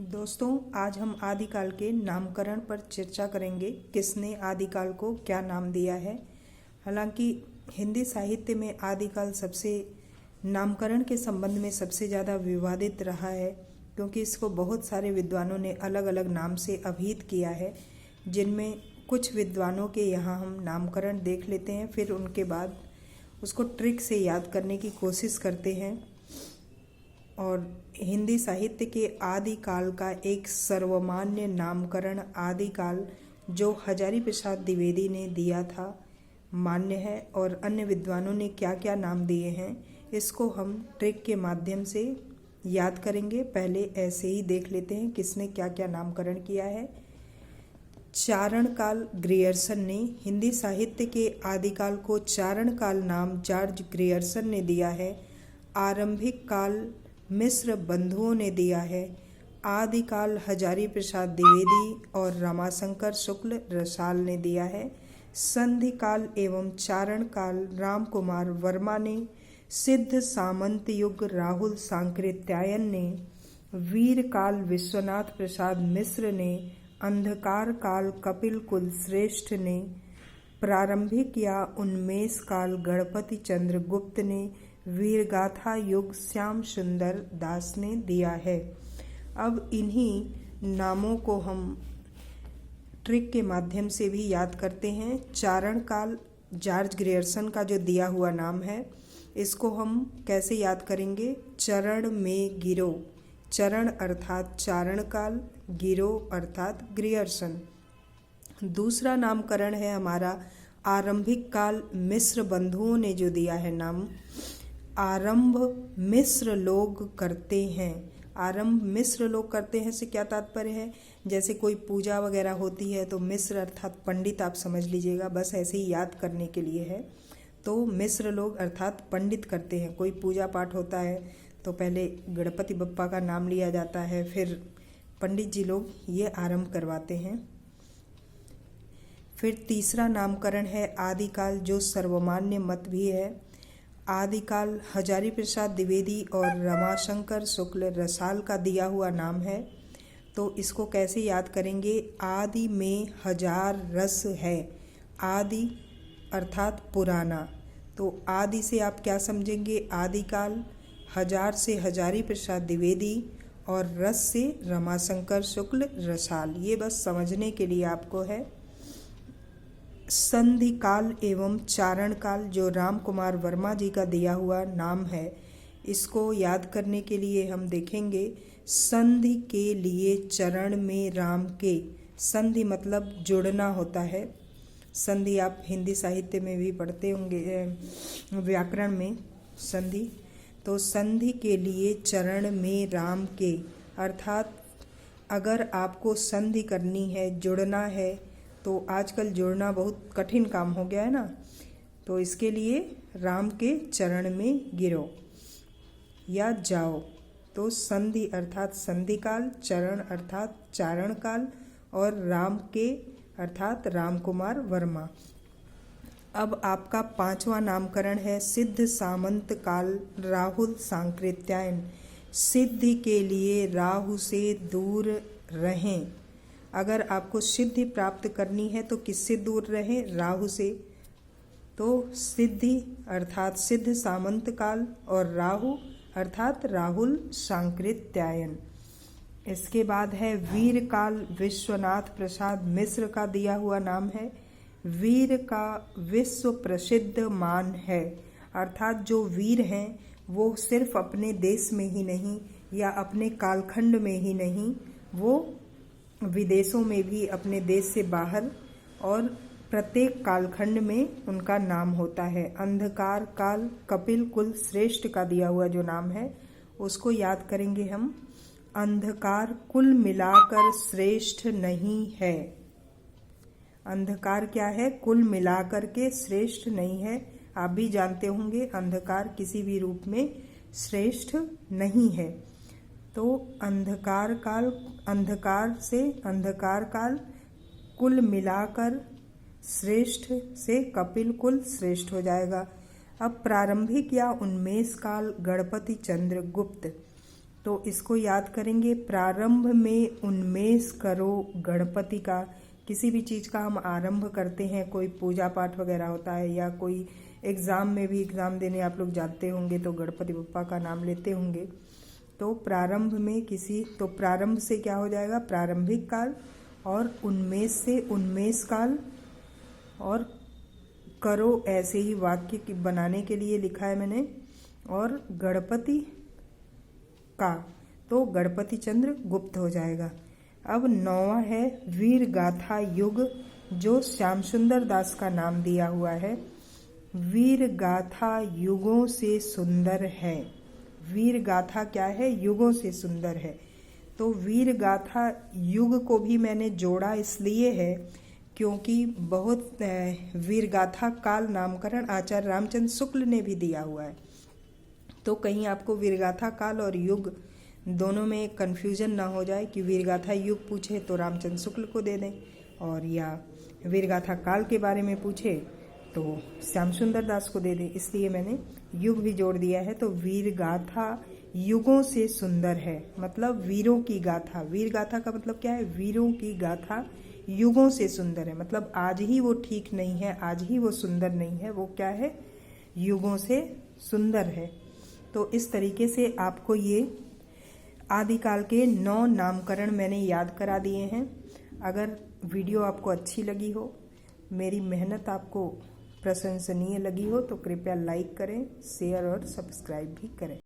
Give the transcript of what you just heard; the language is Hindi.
दोस्तों, आज हम आदिकाल के नामकरण पर चर्चा करेंगे। किसने आदिकाल को क्या नाम दिया है। हालांकि हिंदी साहित्य में आदिकाल सबसे नामकरण के संबंध में सबसे ज़्यादा विवादित रहा है, क्योंकि इसको बहुत सारे विद्वानों ने अलग अलग नाम से अभिहित किया है, जिनमें कुछ विद्वानों के यहाँ हम नामकरण देख लेते हैं, फिर उनके बाद उसको ट्रिक से याद करने की कोशिश करते हैं। और हिंदी साहित्य के आदिकाल का एक सर्वमान्य नामकरण आदिकाल जो हजारी प्रसाद द्विवेदी ने दिया था मान्य है, और अन्य विद्वानों ने क्या क्या नाम दिए हैं इसको हम ट्रिक के माध्यम से याद करेंगे। पहले ऐसे ही देख लेते हैं किसने क्या क्या नामकरण किया है। चारण काल ग्रियर्सन ने, हिंदी साहित्य के आदिकाल को चारण काल नाम जॉर्ज ग्रियर्सन ने दिया है। आरंभिक काल मिश्र बंधुओं ने दिया है। आदिकाल हजारी प्रसाद द्विवेदी और रमाशंकर शुक्ल रसाल ने दिया है। संधि काल एवं चारण काल राम कुमार वर्मा ने। सिद्ध सामंत युग राहुल सांकृत्यायन ने। वीर काल विश्वनाथ प्रसाद मिश्र ने। अंधकार काल कपिल कुल श्रेष्ठ ने। प्रारंभिक या उन्मेष काल गणपति चंद्र गुप्त ने। वीरगाथा युग श्याम सुंदर दास ने दिया है। अब इन्हीं नामों को हम ट्रिक के माध्यम से भी याद करते हैं। चारण काल जॉर्ज ग्रियर्सन का जो दिया हुआ नाम है, इसको हम कैसे याद करेंगे। चरण में गिरो, चरण अर्थात चारण काल, गिरो अर्थात ग्रियर्सन। दूसरा नामकरण है हमारा आरंभिक काल मिश्र बंधुओं ने जो दिया है नाम। आरंभ मिश्र लोग करते हैं। आरंभ मिश्र लोग करते हैं से क्या तात्पर्य है, जैसे कोई पूजा वगैरह होती है तो मिश्र अर्थात पंडित आप समझ लीजिएगा, बस ऐसे ही याद करने के लिए है। तो मिश्र लोग अर्थात पंडित करते हैं। कोई पूजा पाठ होता है तो पहले गणपति बप्पा का नाम लिया जाता है, फिर पंडित जी लोग ये आरंभ करवाते हैं। फिर तीसरा नामकरण है आदिकाल जो सर्वमान्य मत भी है। आदिकाल हजारी प्रसाद द्विवेदी और रमाशंकर शुक्ल रसाल का दिया हुआ नाम है, तो इसको कैसे याद करेंगे। आदि में हजार रस है। आदि अर्थात पुराना, तो आदि से आप क्या समझेंगे। आदिकाल हजार से हजारी प्रसाद द्विवेदी और रस से रमाशंकर शुक्ल रसाल, ये बस समझने के लिए आपको है। संधि काल एवं चारण काल जो राम कुमार वर्मा जी का दिया हुआ नाम है, इसको याद करने के लिए हम देखेंगे। संधि के लिए चरण में राम के, संधि मतलब जुड़ना होता है। संधि आप हिंदी साहित्य में भी पढ़ते होंगे, व्याकरण में संधि। तो संधि के लिए चरण में राम के अर्थात अगर आपको संधि करनी है, जुड़ना है, तो आजकल जुड़ना बहुत कठिन काम हो गया है ना, तो इसके लिए राम के चरण में गिरो या जाओ। तो संधि अर्थात संधि काल, चरण अर्थात चारण काल और राम के अर्थात राम कुमार वर्मा। अब आपका पांचवा नामकरण है सिद्ध सामंत काल राहुल सांकृत्यायन। सिद्धि के लिए राहु से दूर रहें। अगर आपको सिद्धि प्राप्त करनी है तो किससे दूर रहें, राहु से। तो सिद्धि अर्थात सिद्ध सामंत काल और राहु अर्थात राहुल सांकृत्यायन। इसके बाद है वीर काल विश्वनाथ प्रसाद मिश्र का दिया हुआ नाम है। वीर का विश्व प्रसिद्ध मान है, अर्थात जो वीर हैं वो सिर्फ अपने देश में ही नहीं या अपने कालखंड में ही नहीं, वो विदेशों में भी, अपने देश से बाहर और प्रत्येक कालखंड में उनका नाम होता है। अंधकार काल कपिल कुल श्रेष्ठ का दिया हुआ जो नाम है उसको याद करेंगे हम। अंधकार कुल मिलाकर श्रेष्ठ नहीं है। अंधकार क्या है, कुल मिलाकर के श्रेष्ठ नहीं है। आप भी जानते होंगे अंधकार किसी भी रूप में श्रेष्ठ नहीं है। तो अंधकार काल, अंधकार से अंधकार काल, कुल मिलाकर श्रेष्ठ से कपिल कुल श्रेष्ठ हो जाएगा। अब प्रारंभिक या उन्मेष काल गणपति चंद्र गुप्त। तो इसको याद करेंगे। प्रारंभ में उन्मेष करो गणपति का। किसी भी चीज़ का हम आरंभ करते हैं, कोई पूजा पाठ वगैरह होता है या कोई एग्ज़ाम में भी एग्ज़ाम देने आप लोग जाते होंगे तो गणपति बप्पा का नाम लेते होंगे। तो प्रारंभ में किसी, तो प्रारंभ से क्या हो जाएगा, प्रारंभिक काल, और उन्मेष से उन्मेष काल, और करो ऐसे ही वाक्य बनाने के लिए लिखा है मैंने, और गणपति का, तो गणपति चंद्र गुप्त हो जाएगा। अब 9वां है वीर गाथा युग, जो श्याम सुंदर दास का नाम दिया हुआ है। वीर गाथा युगों से सुंदर है। वीर गाथा क्या है, युगों से सुंदर है। तो वीर गाथा युग को भी मैंने जोड़ा इसलिए है क्योंकि बहुत वीर गाथा काल नामकरण आचार्य रामचंद्र शुक्ल ने भी दिया हुआ है। तो कहीं आपको वीरगाथा काल और युग दोनों में कन्फ्यूजन ना हो जाए कि वीरगाथा युग पूछे तो रामचंद्र शुक्ल को दे दें, और या वीरगाथा काल के बारे में पूछे तो श्याम सुंदर दास को दे दें, इसलिए मैंने युग भी जोड़ दिया है। तो वीरगाथा युगों से सुंदर है, मतलब वीरों की गाथा। वीरगाथा का मतलब क्या है, वीरों की गाथा युगों से सुंदर है, मतलब आज ही वो ठीक नहीं है, आज ही वो सुंदर नहीं है, वो क्या है, युगों से सुंदर है। तो इस तरीके से आपको ये आदिकाल के 9 नामकरण मैंने याद करा दिए हैं। अगर वीडियो आपको अच्छी लगी हो, मेरी मेहनत आपको प्रशंसनीय लगी हो, तो कृपया लाइक करें, शेयर और सब्सक्राइब भी करें।